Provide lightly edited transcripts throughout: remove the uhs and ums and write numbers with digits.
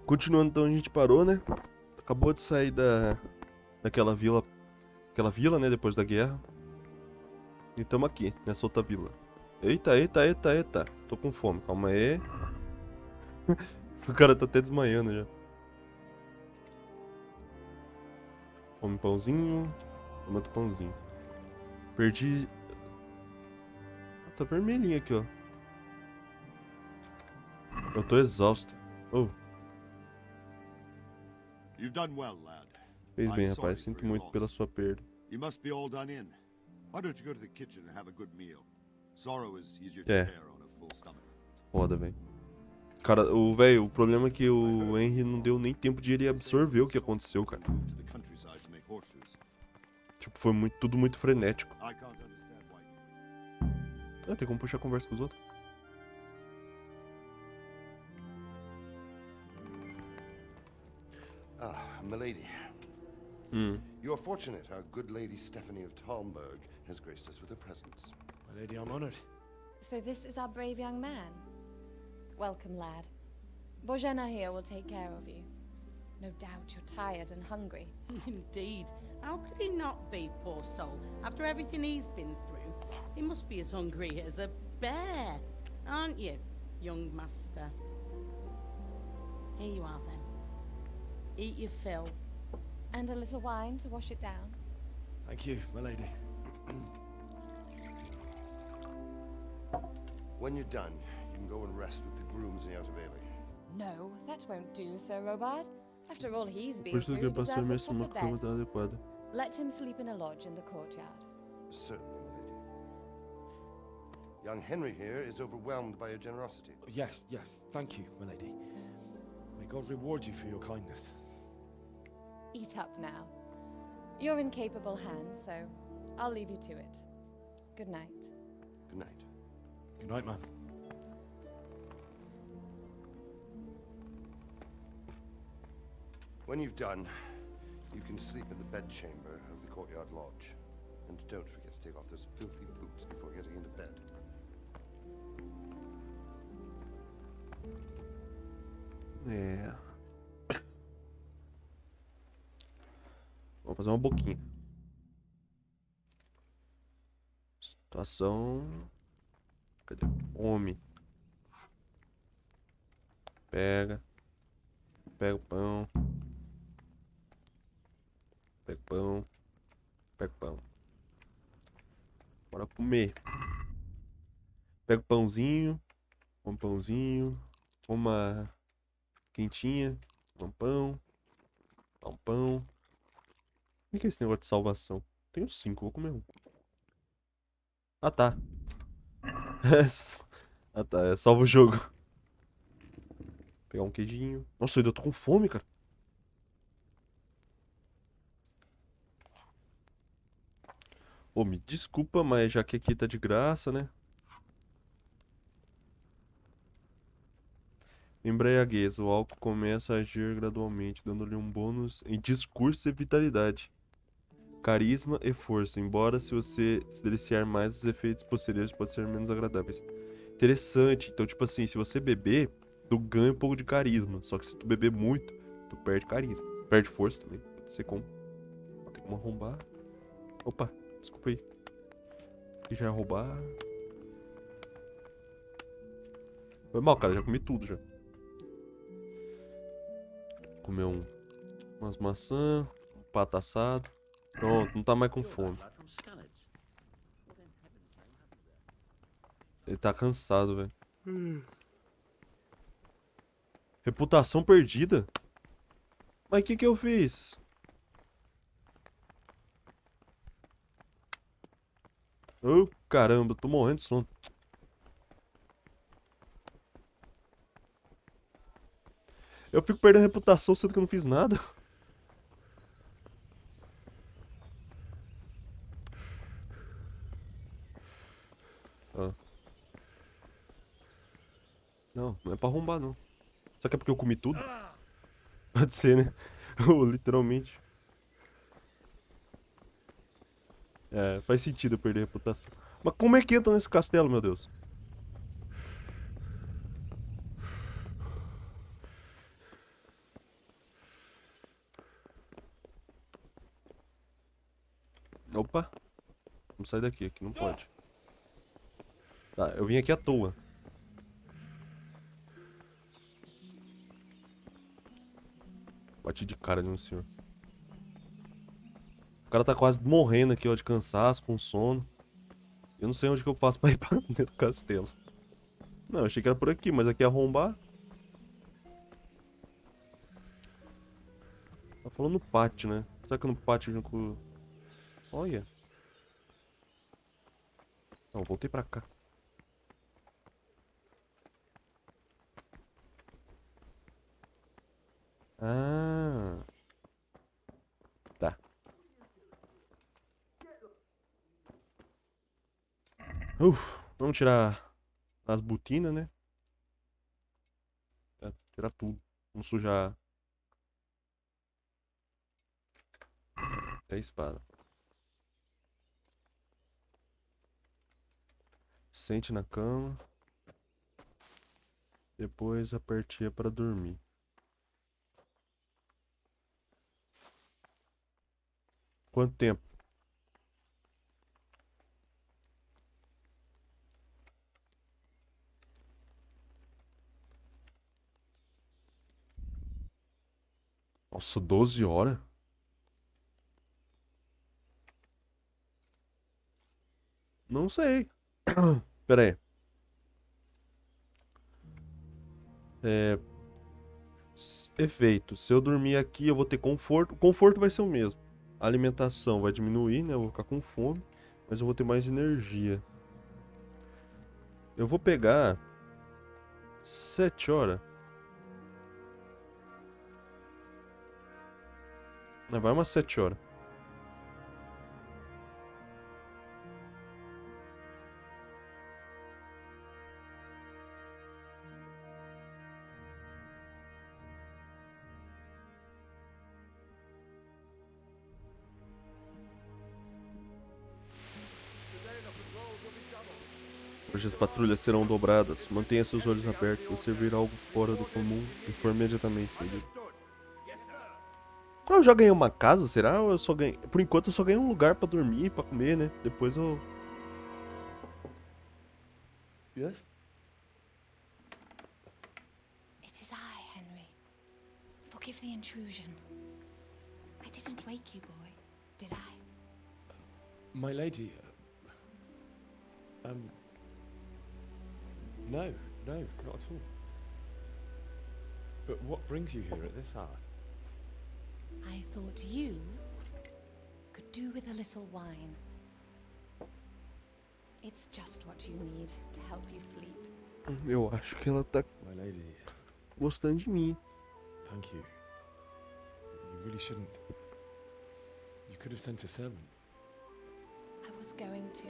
Continuando então, a gente parou, né? Acabou de sair daquela vila, né, depois da guerra. E tamo aqui, nessa outra vila. Eita, eita, eita, eita. Tô com fome, calma aí. O cara tá até desmaiando já. Come pãozinho. Toma outro pãozinho. Perdi... Ah, tá vermelhinho aqui, ó. Eu tô exausto. Oh, You've done well, lad. fez bem, I'm sorry rapaz. for Sinto your muito pela loss. sua perda. You must be all done in. Why don't you go to the kitchen and have a good meal? Sorrow is easier to É. bear on a full stomach. Foda, velho. Cara, o problema é que o Henry não deu nem tempo de ele absorver o que aconteceu, cara. Move to the countryside to make horseshoes. Tipo, foi tudo muito frenético. I can't understand why. Ah, tem como puxar a conversa com os outros? Ah, milady. You are fortunate our good lady Stephanie of Talmberg has graced us with her presence. My lady, I'm honored. So this is our brave young man. Welcome, lad. Bojana here will take care of you. No doubt you're tired and hungry. Indeed. How could he not be, poor soul? After everything he's been through, he must be as hungry as a bear, aren't you, young master? Here you are, then. Eat your fill. And a little wine to wash it down. Thank you, my lady. When you're done, you can go and rest with the grooms in the outer bailey. No, that won't do, Sir Robard. After all he's been Depois tudo que through, he passou, deserves merece a uma proper cama bed. tão adequada. Let him sleep in a lodge in the courtyard. Certainly, milady. Young Henry here is overwhelmed by your generosity. Yes, yes, thank you, my lady. May God reward you for your kindness. Eat up now. You're in capable hands, so I'll leave you to it. Good night. Good night. Good night, man. When you've done, you can sleep in the bedchamber of the courtyard lodge. And don't forget to take off those filthy boots before getting into bed. É. Vamos fazer uma boquinha. Situação. Cadê? Come. Pega. Pega o pão. Pega o pão. Pega o pão. Bora comer. Pega o pãozinho. Come pãozinho. Uma quentinha. Um pão. Dá um pão. O que é esse negócio de salvação? Tenho 5, vou comer um. Ah, tá. Ah, tá. É salva o jogo. Pegar um queijinho. Nossa, eu ainda tô com fome, cara. Ô, me desculpa, mas já que aqui tá de graça, né? Embriaguez. O álcool começa a agir gradualmente, dando-lhe um bônus em discurso e vitalidade. Carisma e força. Embora se você se deliciar mais, os efeitos posteriores podem ser menos agradáveis. Interessante. Então, tipo assim, se você beber, tu ganha um pouco de carisma. Só que se tu beber muito, tu perde carisma. Perde força também. Pode ser como. Tem como arrombar. Opa, desculpa aí. Aqui já é roubar. Foi mal, cara. Já comi tudo já. Comer umas maçãs, um pato assado. Pronto, não tá mais com fome. Ele tá cansado, velho. Reputação perdida? Mas o que eu fiz? Oh, caramba, eu tô morrendo de sono. Eu fico perdendo reputação sendo que eu não fiz nada. Ah. Não, não é pra arrombar, não. Só que é porque eu comi tudo? Pode ser, né? Literalmente. É, faz sentido eu perder a reputação. Mas como é que entra nesse castelo, meu Deus? Opa. Vamos sair daqui, aqui não pode. Tá, eu vim aqui à toa. Bati de cara no senhor. O cara tá quase morrendo aqui, ó, de cansaço, com sono. Eu não sei onde que eu faço pra ir pra dentro do castelo. Não, eu achei que era por aqui, mas aqui é arrombar. Tá falando no pátio, né? Será que no pátio junto com... Olha. Não, voltei pra cá. Ah. Tá. Vamos tirar as botinas, né? É, tirar tudo. Vamos sujar até a espada. Sente na cama. Depois apertia para dormir. Quanto tempo? Nossa, 12 horas? Não sei. Pera aí. Efeito. Se eu dormir aqui, eu vou ter conforto. O conforto vai ser o mesmo. A alimentação vai diminuir, né? Eu vou ficar com fome. Mas eu vou ter mais energia. Eu vou pegar 7 horas. Não, vai umas 7 horas. Hoje as patrulhas serão dobradas. Mantenha seus olhos abertos. Se servir algo fora do comum, informe imediatamente. Ah, eu já ganhei uma casa, será? Ou eu só ganhei... Por enquanto eu só ganhei um lugar pra dormir, pra comer, né? Depois eu... Yes? It is I, Henry. Forgive the intrusion. I didn't wake you, boy, did I? My lady, no, not at all. But what brings you here at this hour? I thought you could do with a little wine. It's just what you need to help you sleep. Eu acho que ela tá My lady, gostando de mim. thank you. You really shouldn't. You could have sent a servant. I was going to,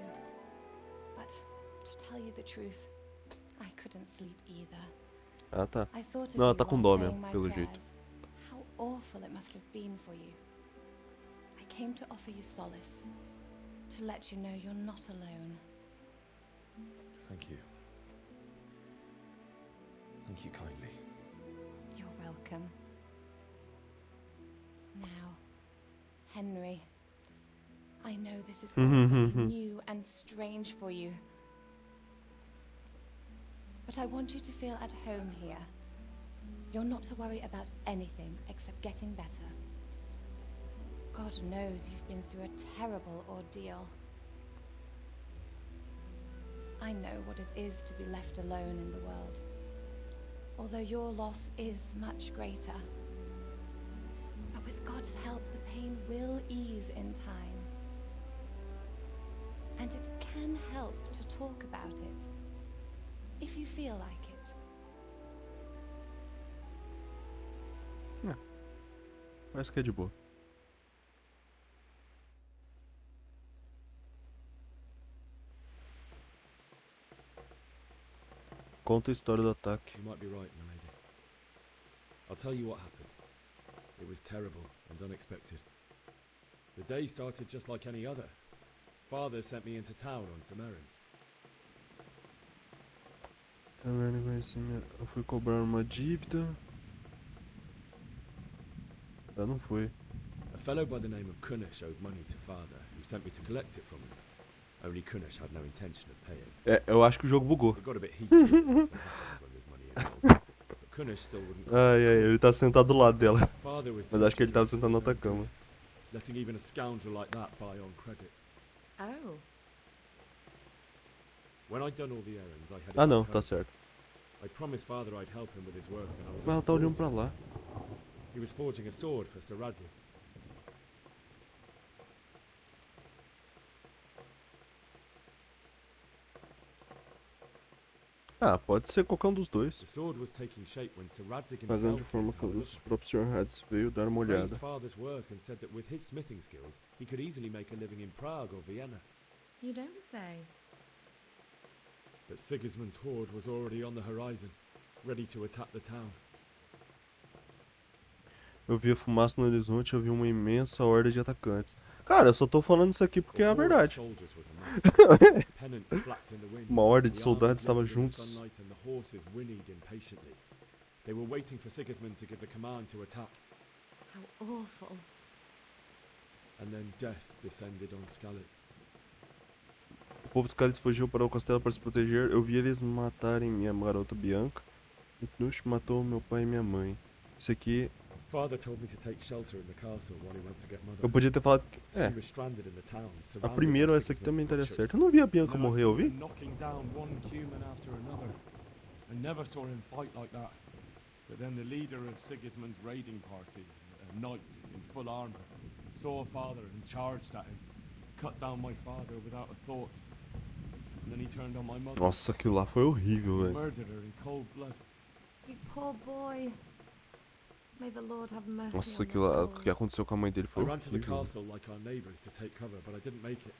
but to tell you the truth, I couldn't sleep either. Ah, tá. I thought of Não, ela you tá com while dó saying mesmo, my pelo jeito. prayers. How awful it must have been for you. I came to offer you solace, to let you know you're not alone. Thank you. Thank you kindly. You're welcome. Now, Henry, I know this is all very new and strange for you. But I want you to feel at home here. You're not to worry about anything except getting better. God knows you've been through a terrible ordeal. I know what it is to be left alone in the world. Although your loss is much greater. But with God's help, the pain will ease in time. And it can help to talk about it, if you feel like it. Parece que é de boa. Conta a história do ataque. You might be right, my lady. I'll tell you what happened. It was terrible and unexpected. The day started just like any other. Father sent me into town on some errands. Eu fui cobrar uma dívida. Não foi. A fellow by the name of Kunna showed money to Father, who sent me to collect it from him. Only Kunesh had no intention of paying. É, eu acho que o jogo bugou. It got a bit heated when there's money involved. But Kunesh still wouldn't. Ai, ele tá sentado do lado dela. Father was Mas acho que ele tava teaching sentado na us outra his own cama. good, letting even a scoundrel like that buy on credit. Oh. When I'd done all the errands, I headed Ah, não, back tá home. certo. I promised Father I'd help him with his work when I was Mas ela over tá olhando 40. pra lá. He was forging a sword for Sir Ryzen. Ah, pode ser qualquer um dos dois. The sword was taking shape when Sir Ryzen Fazendo himself de forma came que to have a os look at it. próprios Sr. Hades veio dar uma Praised olhada. Father's work and said that with his smithing skills, he could easily make a living in Prague or Vienna. You don't say. But Sigismund's horde was already on the horizon, ready to attack the town. Eu vi a fumaça no horizonte, eu vi uma imensa horda de atacantes. Cara, eu só tô falando isso aqui porque é a The horde of verdade. soldiers was immense. Pennants flapped in the wind. Uma horda de The soldados armies estava glittered in the juntos. sunlight and the horses whinnied impatiently. They were waiting for Sigismund to give the command to attack, How awful. and then death descended on Skalitz. O povo dos Cálices fugiu para o castelo para se proteger. Eu vi eles matarem minha garota Bianca. O Knush matou meu pai e minha mãe. Isso aqui, Father told me to take shelter in the castle while he went to get mother. eu podia ter falado que... É, She was stranded in the town, a surrounded primeira by essa aqui Sigismund também estaria butchers. certa. Eu não vi a And Bianca then I morrer, saw eu vi? him knocking down one human after another. I never saw him fight like that. But then the leader of Sigismund's raiding party, a knight in full armor, saw Father and charged at him, cut down my father without a thought. And then he turned on my mother. Nossa, aquilo lá foi horrível, He velho. murdered her in cold blood. You poor boy. May the Lord have mercy Nossa, on aquilo their lá, o que souls. aconteceu com a mãe dele I foi ran to the horrível. castle like our neighbours to take cover, but I didn't make it.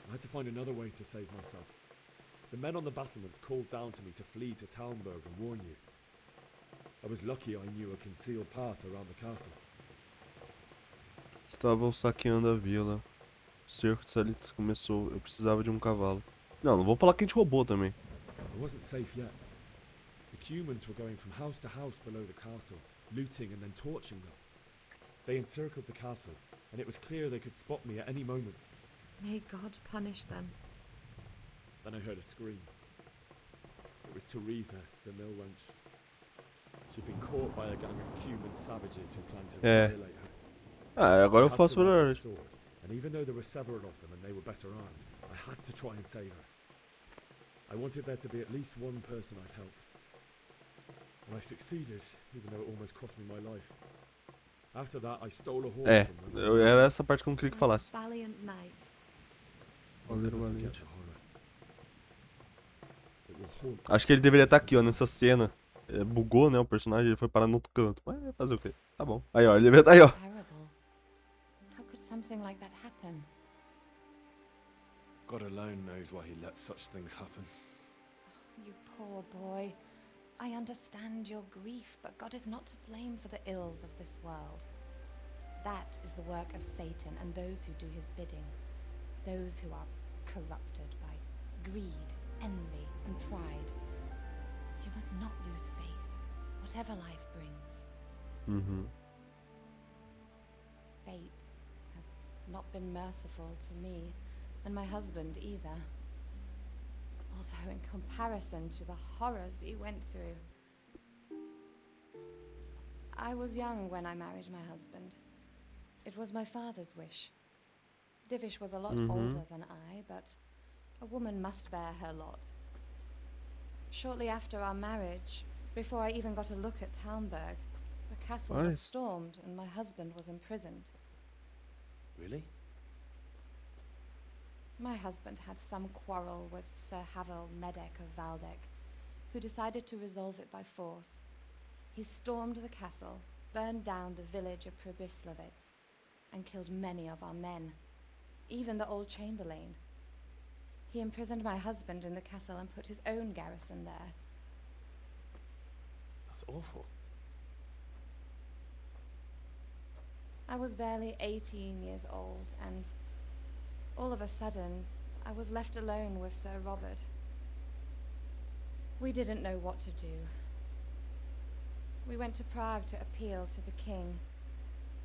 I had to find another way to save myself. The men on the battlements called down to me to flee to Talmberg and warn you. I was lucky I knew a concealed path around the castle. Estavam saqueando a vila. O cerco de Salites começou. Eu precisava de um cavalo. Não, não vou falar que a gente roubou também. I wasn't safe yet. The humans were going from house to house below the castle, looting and then torching them. They encircled the castle, and it was clear they could spot me at any moment. May God punish them. Then I heard a scream. It was Teresa, the mill wench. She'd been caught by a gang of Cuman savages who planned to violate her. Ah, agora eu I had faço Sir Ryzen's verdade. sword, and even though there were several of them and they were better armed, I had to try and save her. I wanted there to be at least one person I'd helped. And I succeeded, even though it almost cost me my life. After that, I stole a horse É, from them. era essa parte que eu não queria que falasse. Valiant knight. I'll never Valeu, forget valente. the horror. It will haunt Acho que ele deveria estar aqui, ó, nessa cena. É, bugou, né, o personagem, ele foi parar no outro canto. Mas fazer o quê? Tá bom. Aí, ó, ele deveria estar aí, ó. Terrible. How could something like that happen? God alone knows why he lets such things happen. You poor boy. I understand your grief, but God is not to blame for the ills of this world. That is the work of Satan and those who do his bidding. Those who are corrupted by greed, envy, and pride. You must not lose faith, whatever life brings. Uhum. Fate has not been merciful to me, and my husband either. Although in comparison to the horrors he went through. I was young when I married my husband. It was my father's wish. Divish was a lot older than I, but a woman must bear her lot. Shortly after our marriage, before I even got a look at Talmberg, the castle was Nice. stormed and my husband was imprisoned. Really? My husband had some quarrel with Sir Havel Medek of Valdek, who decided to resolve it by force. He stormed the castle, burned down the village of Pribyslavitz, and killed many of our men, even the old chamberlain. He imprisoned my husband in the castle and put his own garrison there. That's awful. I was barely 18 years old, and all of a sudden, I was left alone with Sir Robert. We didn't know what to do. We went to Prague to appeal to the king,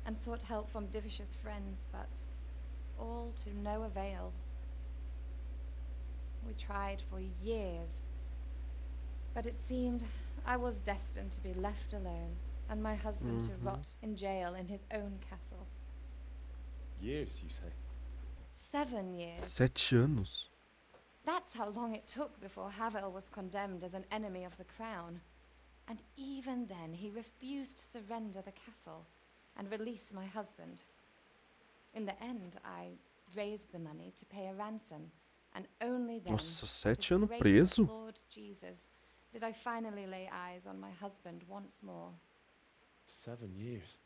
and sought help from Divish's friends, but all to no avail. We tried for years, but it seemed I was destined to be left alone, and my husband to rot in jail in his own castle. Years, you say? 7 years. 7 anos. That's how long it took before Havel was condemned as an enemy of the crown. And even then, he refused to surrender the castle and release my husband. In the end, I raised the money to pay a ransom, and only then, Nossa, with 7 anos the grace preso? of Lord Jesus, did I finally lay eyes on my husband once more. 7 years.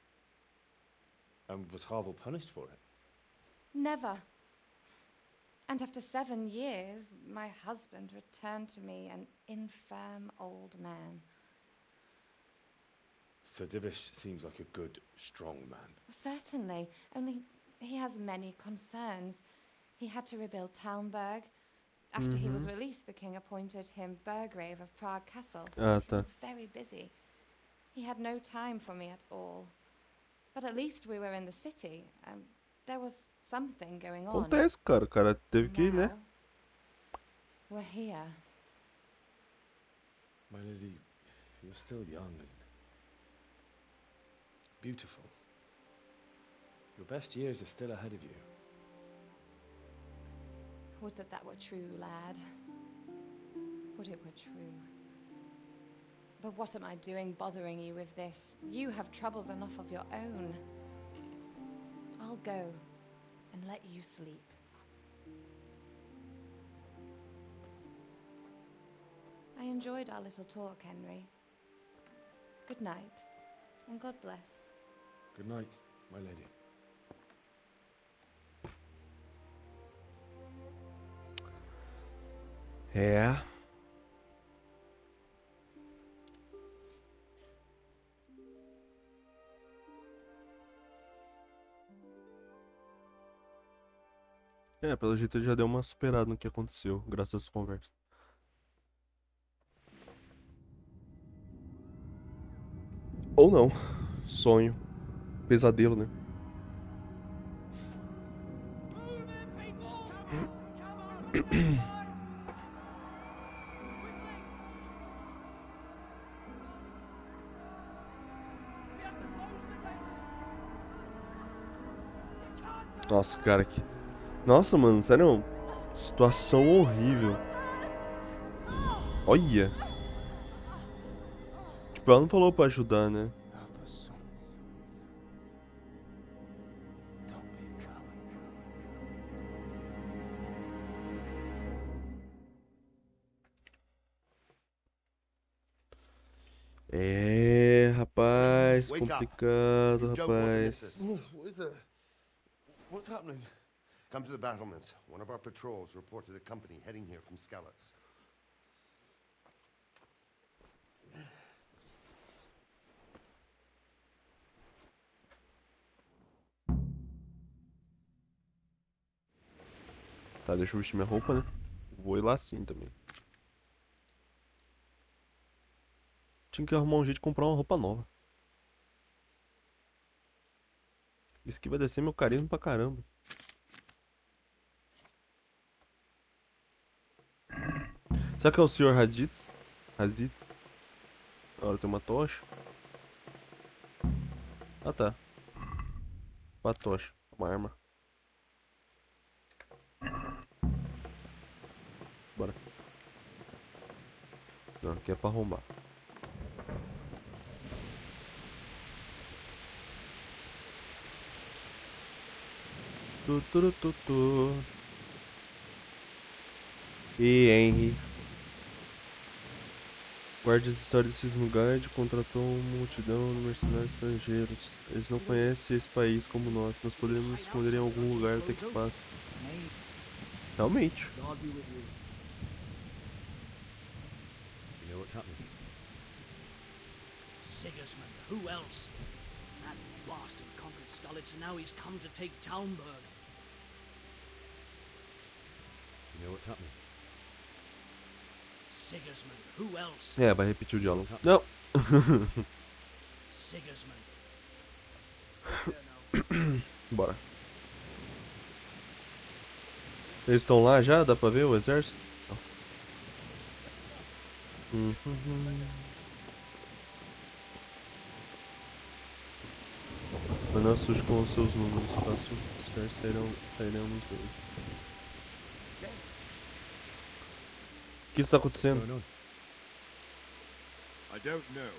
And was Harvel punished for it? Never. And after 7 years, my husband returned to me an infirm old man. Sir Divish seems like a good, strong man. Certainly, only he has many concerns. He had to rebuild Talmberg. After he was released, the king appointed him Burgrave of Prague Castle. Ah, He tá. was very busy. He had no time for me at all. But at least we were in the city, and there was something going on. Acontece, cara. O cara teve que, né? Now, we're here. My lady, you're still young and beautiful. Your best years are still ahead of you. Would that that were true, lad. Would it were true. But what am I doing bothering you with this? You have troubles enough of your own. I'll go and let you sleep. I enjoyed our little talk, Henry. Good night, and God bless. Good night, my lady. É. É, pelo jeito ele já deu uma superada no que aconteceu, graças a essa conversa. Ou não. Sonho. Pesadelo, né? Nossa, cara, que... Nossa, mano, sério, situação horrível. Olha. Tipo, ela não falou pra ajudar, né? Help us, son. Don't be a coward. É, rapaz, Wake up. complicado, You don't want to miss rapaz. this. What is that? What's happening? Come to the battlements. One of our patrols reported a company heading here from Skalitz. Tá, deixa eu vestir minha roupa, né? Vou ir lá sim também. Tinha que arrumar um jeito de comprar uma roupa nova. Isso aqui vai descer meu carisma pra caramba. Será que é o Sr. Raditz? Raditz? Agora tem uma tocha. Ah, tá. Uma tocha. Uma arma. Bora. Não, aqui é pra arrombar. Tu. E Henry. Guarde as histórias desses lugares, contratou uma multidão de mercenários estrangeiros. Eles não conhecem esse país como nós. Nós podemos nos esconder em algum lugar até que passe. Realmente. You know what's happening? Sigismund, who else? That bastard conquered Skalitz and now he's come to take Talmberg. You know what's happening? Sigismund, who else? É, vai repetir o diálogo. Não. Sigismund. Bora. Eles estão lá já? Dá pra ver o exército? Uhum. Mas não assuste com os seus números. Fácil sairemos hoje. O que está What's acontecendo? going on? I don't know.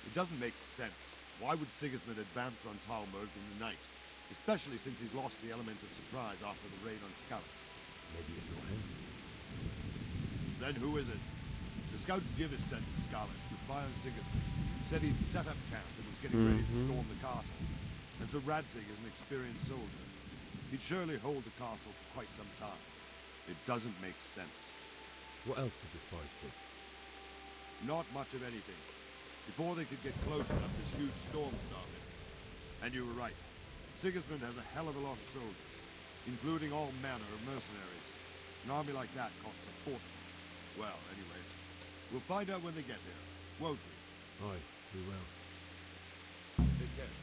It doesn't make sense. Why would Sigismund advance on Talmberg in the night? Especially since he's lost the element of surprise after the raid on scouts. Maybe it's not him. Then who is it? The scouts Jivis sent to Scarlet to spy on Sigismund. Said he'd set up camp and was getting ready to storm the castle. And so Radzig is an experienced soldier. He'd surely hold the castle for quite some time. It doesn't make sense. What else did the spies see? Not much of anything. Before they could get close enough, this huge storm started. And you were right. Sigismund has a hell of a lot of soldiers, including all manner of mercenaries. An army like that costs a fortune. Well, anyway, we'll find out when they get there, won't we? Aye, we will. Take care.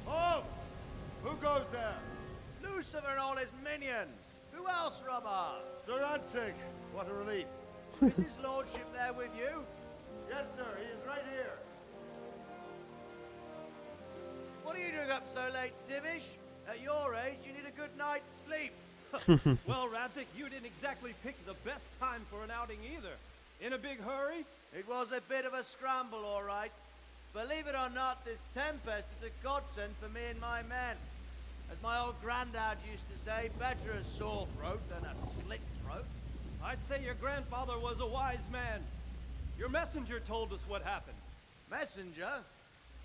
Halt! Who goes there? Lucifer and all his minions. Who else, Robber? Sir Radzig, what a relief. Is his lordship there with you? Yes, sir, he is right here. What are you doing up so late, Divish? At your age, you need a good night's sleep. Well, Radzig, you didn't exactly pick the best time for an outing either. In a big hurry? It was a bit of a scramble, all right. Believe it or not, this tempest is a godsend for me and my men. As my old granddad used to say, better a sore throat than a slit throat. I'd say your grandfather was a wise man. Your messenger told us what happened. Messenger?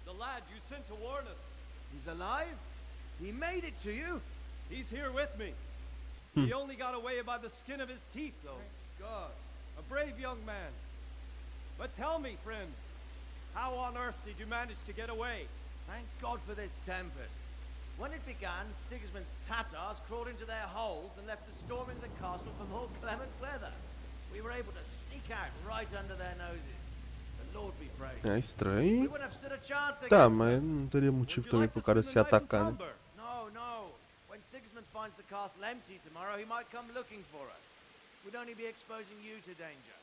The lad you sent to warn us. He's alive? He made it to you? He's here with me. He only got away by the skin of his teeth, though. God. A brave young man. But tell me, friend, how on earth did you manage to get away? Thank God for this tempest. When it began, Sigismund's Tatars crawled into their holes and left us storming the castle for more clement weather. We were able to sneak out right under their noses. The Lord be praised. É We estranho. wouldn't have stood a chance Tá, against mas them. não teria motivo Would you também like pro to cara spend se the night in atacar, né? Talmberg? No, no. When Sigismund finds the castle empty tomorrow, he might come looking for us. We'd only be exposing you to danger.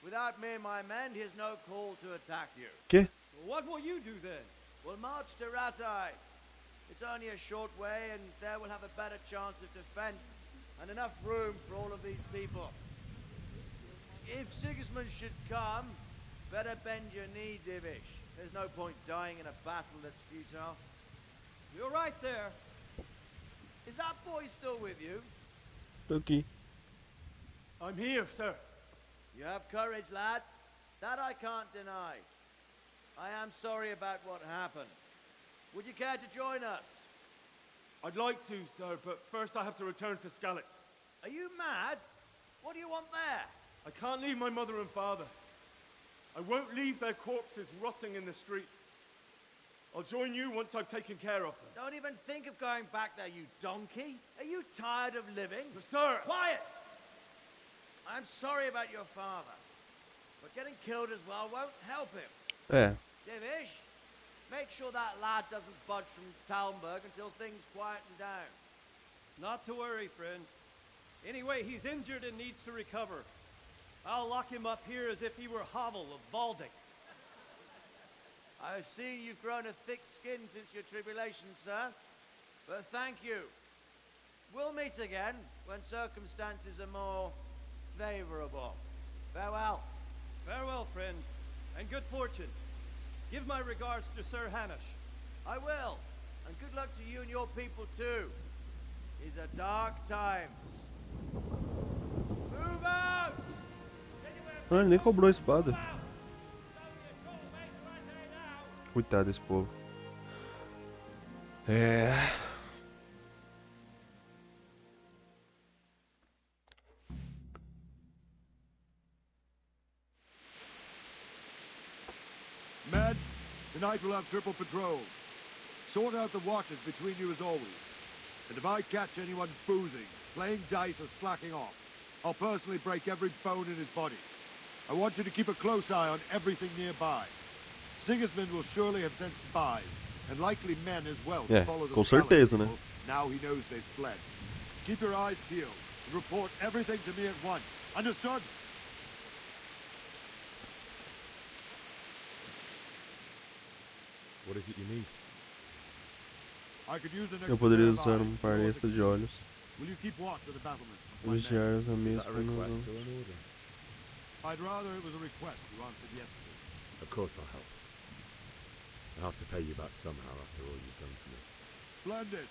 Without me and my men, he has no call to attack you. Quê? What will you do then? We'll march to Ratai. It's only a short way, and there we'll have a better chance of defense and enough room for all of these people. If Sigismund should come, better bend your knee, Divish. There's no point dying in a battle that's futile. You're right there. Is that boy still with you? Tô aqui. I'm here, sir. You have courage, lad. That I can't deny. I am sorry about what happened. Would you care to join us? I'd like to, sir, but first I have to return to Skalitz. Are you mad? What do you want there? I can't leave my mother and father. I won't leave their corpses rotting in the street. I'll join you once I've taken care of them. Don't even think of going back there, you donkey. Are you tired of living? But sir! Quiet! I'm sorry about your father, but getting killed as well won't help him. É. Divish, make sure that lad doesn't budge from Talmberg until things quieten down. Not to worry, friend. Anyway, he's injured and needs to recover. I'll lock him up here as if he were Havel of Baldic. I've seen you've grown a thick skin since your tribulation, sir. But thank you. We'll meet again when circumstances are more favorable. Farewell. Farewell, friend, and good fortune. Give my regards to Sir Hanush. I will. And good luck to you and your people too. These are dark times. Move out! Ah, ele nem cobrou a espada. Coitado desse povo. É. Men, tonight we'll have triple patrols. Sort out the watches between you as always. And if I catch anyone boozing, playing dice or slacking off, I'll personally break every bone in his body. I want you to keep a close eye on everything nearby. Sigismund will surely have sent spies, and likely men as well, to follow the com Scotland certeza, né? people. Now he knows they've fled. Keep your eyes peeled and report everything to me at once. Understood? What is it you need? I could use an Eu extra poderia pair of usar eyes par to extra de execute. olhos. Will you keep watch of the battlements? with my men? Vigiar os Is amigos that a para não... request or an order? I'd rather it was a request you answered yesterday. Of course I'll help. I'll have to pay you back somehow after all you've done for me. Splendid.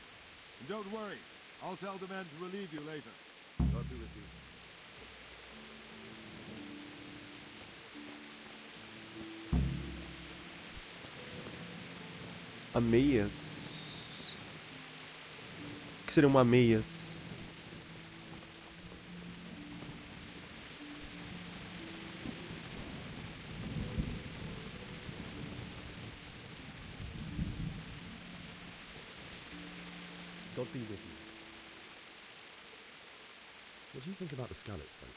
And don't worry. I'll tell the men to relieve you later. God be with you. Ameias. O que seria uma ameias? God be with you. What do you think about the Scallops fight?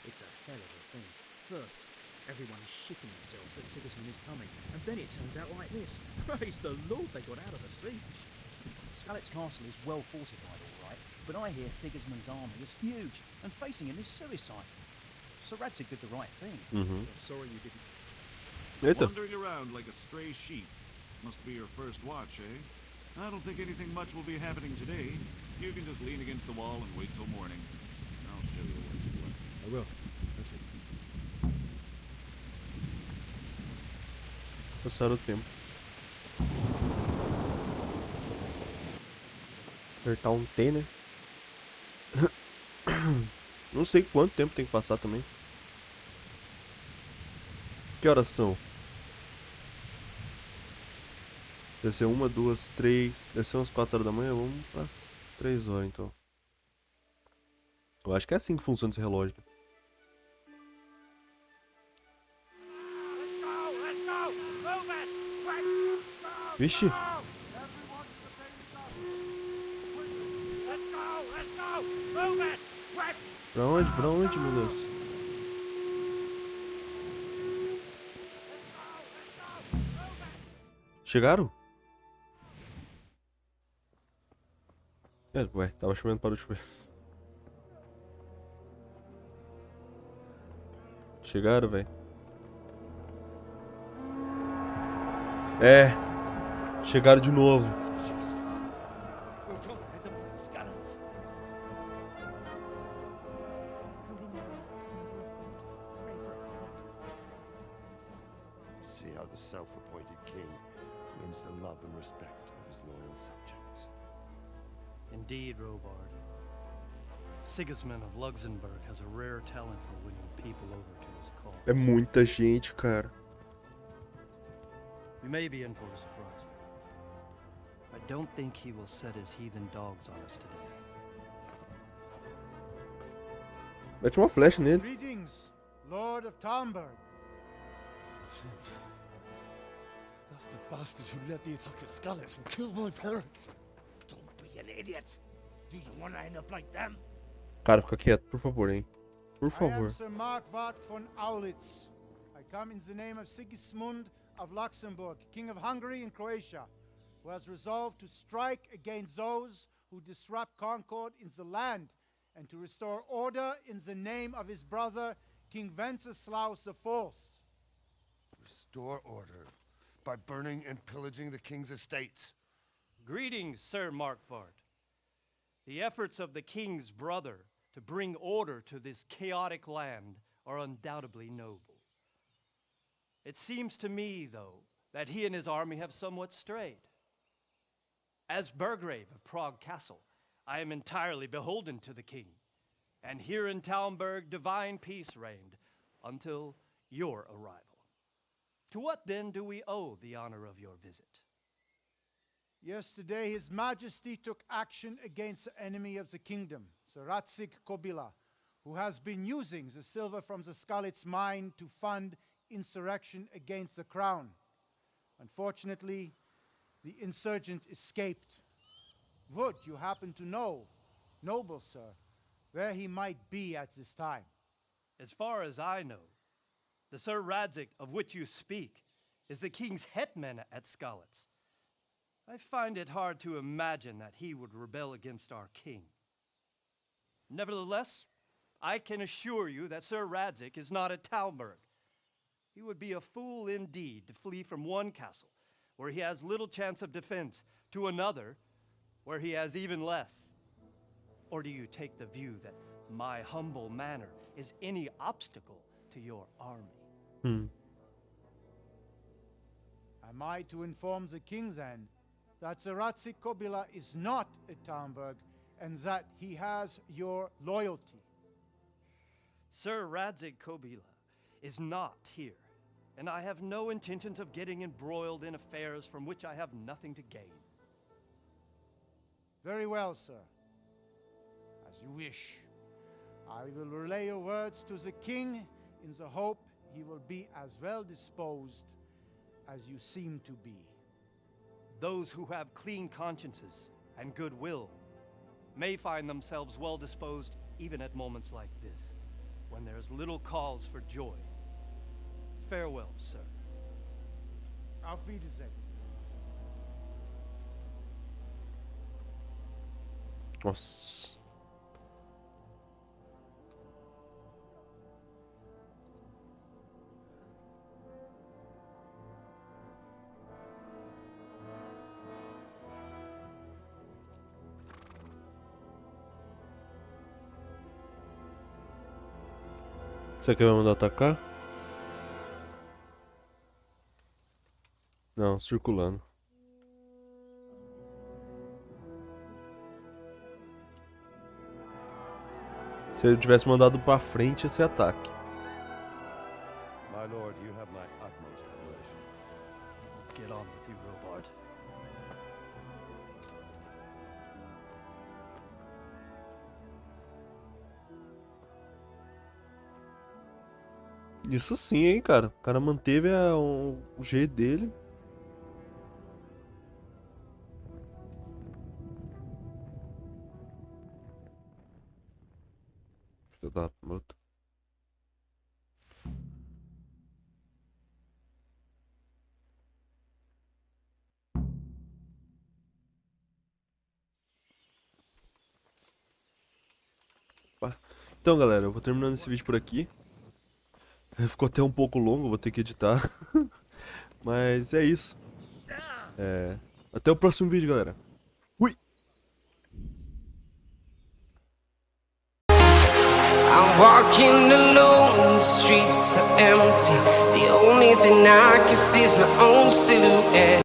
It's a hell of a thing. First, everyone is shitting themselves that Sigismund is coming, and then it turns out like this. Praise the Lord they got out of the siege. Scallops Castle is well fortified, all right, but I hear Sigismund's army is huge, and facing him is suicide. Sir Radzig did the right thing. Uhum. I'm sorry you didn't. Eita. Wandering around like a stray sheep. Must be your first watch, eh? I don't think anything much will be happening today. You can just lean against the wall and wait till morning. I'll show you where to look. I will. Thank you. Passar o tempo. Apertar um T, né? Não sei quanto tempo tem que passar também. Que horas são? Deve ser 1, 2, 3. Deve ser umas 4 horas da manhã. Vamos para as 3 horas então. Eu acho que é assim que funciona esse relógio. Vixe! Pra onde? Pra onde, meu Deus? Chegaram? Ué, tava chovendo, parou de chover. Chegaram, velho. É. Chegaram de novo. See how the self-appointed king wins the love and respect of his loyal subjects. Indeed, Robard. Sigismund of Luxembourg has a rare talent for winning people over to his cause. É muita gente, cara. We may be in for a surprise. I don't think he will set his heathen dogs on us today. Mete uma flecha nele. Greetings, Lord of Talmberg. That's the bastard who led the attack at Scallops and killed my parents. Don't be an idiot. Do you want to end up like them? Cara, fica quieto, por favor, hein. Por I favor. am Sir Markvart von Aulitz. I come in the name of Sigismund of Luxembourg, King of Hungary and Croatia, who has resolved to strike against those who disrupt concord in the land and to restore order in the name of his brother, King Wenceslaus IV. Restore order by burning and pillaging the king's estates. Greetings, Sir Markvart. The efforts of the king's brother to bring order to this chaotic land are undoubtedly noble. It seems to me, though, that he and his army have somewhat strayed. As Burgrave of Prague Castle, I am entirely beholden to the king, and here in Talmberg divine peace reigned until your arrival. To what then do we owe the honor of your visit? Yesterday, His Majesty took action against the enemy of the kingdom, Sir Radzig Kobyla, who has been using the silver from the Skalitz mine to fund insurrection against the crown. Unfortunately, the insurgent escaped. Would you happen to know, noble sir, where he might be at this time? As far as I know, The Sir Radzik of which you speak is the king's hetman at Skalitz. I find it hard to imagine that he would rebel against our king. Nevertheless, I can assure you that Sir Radzik is not at Talmberg. He would be a fool indeed to flee from one castle, where he has little chance of defense, to another, where he has even less. Or do you take the view that my humble manner is any obstacle to your army? Am I to inform the king then that the Ratzik Kobila is not at Talmberg and that he has your loyalty? Sir Radzik Kobila is not here, and I have no intentions of getting embroiled in affairs from which I have nothing to gain. Very well, sir. As you wish. I will relay your words to the king in the hope he will be as well disposed as you seem to be. Those who have clean consciences and goodwill may find themselves well disposed even at moments like this, when there is little cause for joy. Farewell, sir. Auf Wiedersehen. Nossa. Será que vai mandar atacar? Não, circulando. Se ele tivesse mandado pra frente, esse ataque. My lord, you have my utmost admiration. Get on with you, Robard. Isso sim, hein, cara. O cara manteve o jeito dele. Filho da puta. Então, galera, eu vou terminando esse vídeo por aqui. Ficou até um pouco longo, vou ter que editar. Mas é isso. Até o próximo vídeo, galera. Fui! I'm walking alone, the streets are empty. The only thing I can see is my own silhouette.